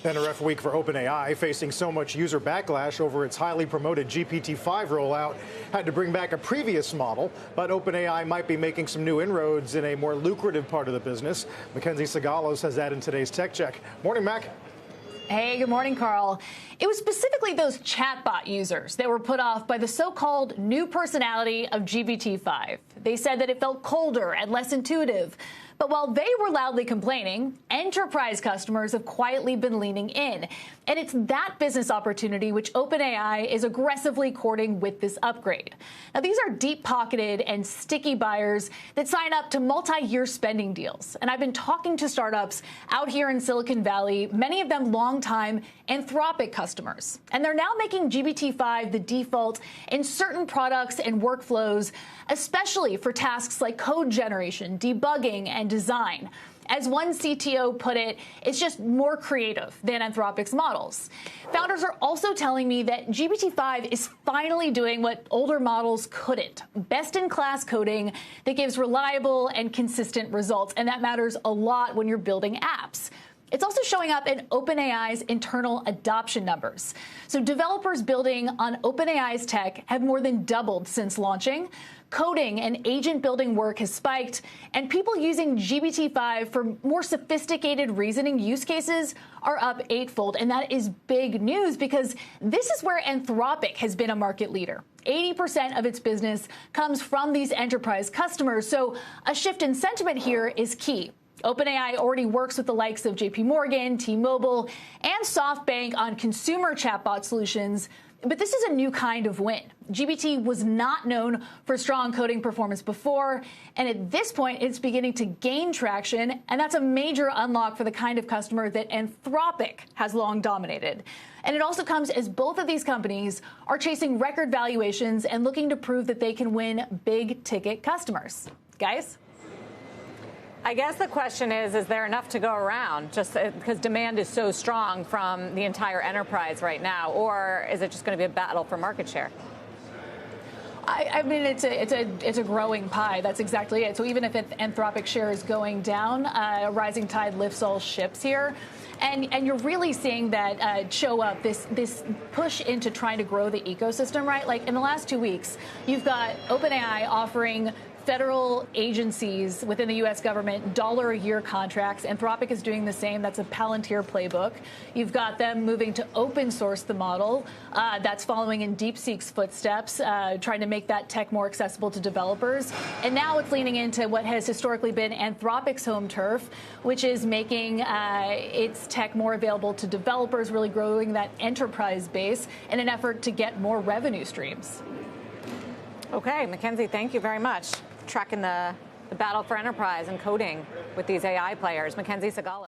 Then a rough week for OpenAI, facing so much user backlash over its highly promoted GPT-5 rollout. Had to bring back a previous model, but OpenAI might be making some new inroads in a more lucrative part of the business. Mackenzie Sagalos has that in today's Tech Check. Morning, Mac. Hey, good morning, Carl. It was specifically those chatbot users that were put off by the so-called new personality of GPT-5. They said that it felt colder and less intuitive. But while they were loudly complaining, enterprise customers have quietly been leaning in. And it's that business opportunity which OpenAI is aggressively courting with this upgrade. Now, these are deep-pocketed and sticky buyers that sign up to multi-year spending deals. And I've been talking to startups out here in Silicon Valley, many of them long-time Anthropic customers. And they're now making GPT-5 the default in certain products and workflows, especially for tasks like code generation, debugging, and design. As one CTO put it, it's just more creative than Anthropic's models. Founders are also telling me that GPT-5 is finally doing what older models couldn't. Best-in-class coding that gives reliable and consistent results, and that matters a lot when you're building apps. It's also showing up in OpenAI's internal adoption numbers. So developers building on OpenAI's tech have more than doubled since launching. Coding and agent building work has spiked, and people using GPT-5 for more sophisticated reasoning use cases are up eightfold. And that is big news because this is where Anthropic has been a market leader. 80% of its business comes from these enterprise customers. So a shift in sentiment here is key. OpenAI already works with the likes of JP Morgan, T-Mobile, and SoftBank on consumer chatbot solutions. But this is a new kind of win. GPT was not known for strong coding performance before, and at this point, it's beginning to gain traction, and that's a major unlock for the kind of customer that Anthropic has long dominated. And it also comes as both of these companies are chasing record valuations and looking to prove that they can win big-ticket customers. Guys? I guess the question is there enough to go around just because demand is so strong from the entire enterprise right now, or is it just going to be a battle for market share? I mean, it's a growing pie. That's exactly it. So even if Anthropic share is going down, a rising tide lifts all ships here. And you're really seeing that show up, this push into trying to grow the ecosystem, right? Like in the last 2 weeks, you've got OpenAI offering federal agencies within the U.S. government $1-a-year contracts. Anthropic is doing the same. That's a Palantir playbook. You've got them moving to open source the model. That's following in DeepSeek's footsteps, trying to make that tech more accessible to developers. And now it's leaning into what has historically been Anthropic's home turf, which is making its tech more available to developers, really growing that enterprise base in an effort to get more revenue streams. Okay, Mackenzie, thank you very much. Tracking the battle for enterprise and coding with these AI players. Mackenzie Sagalos.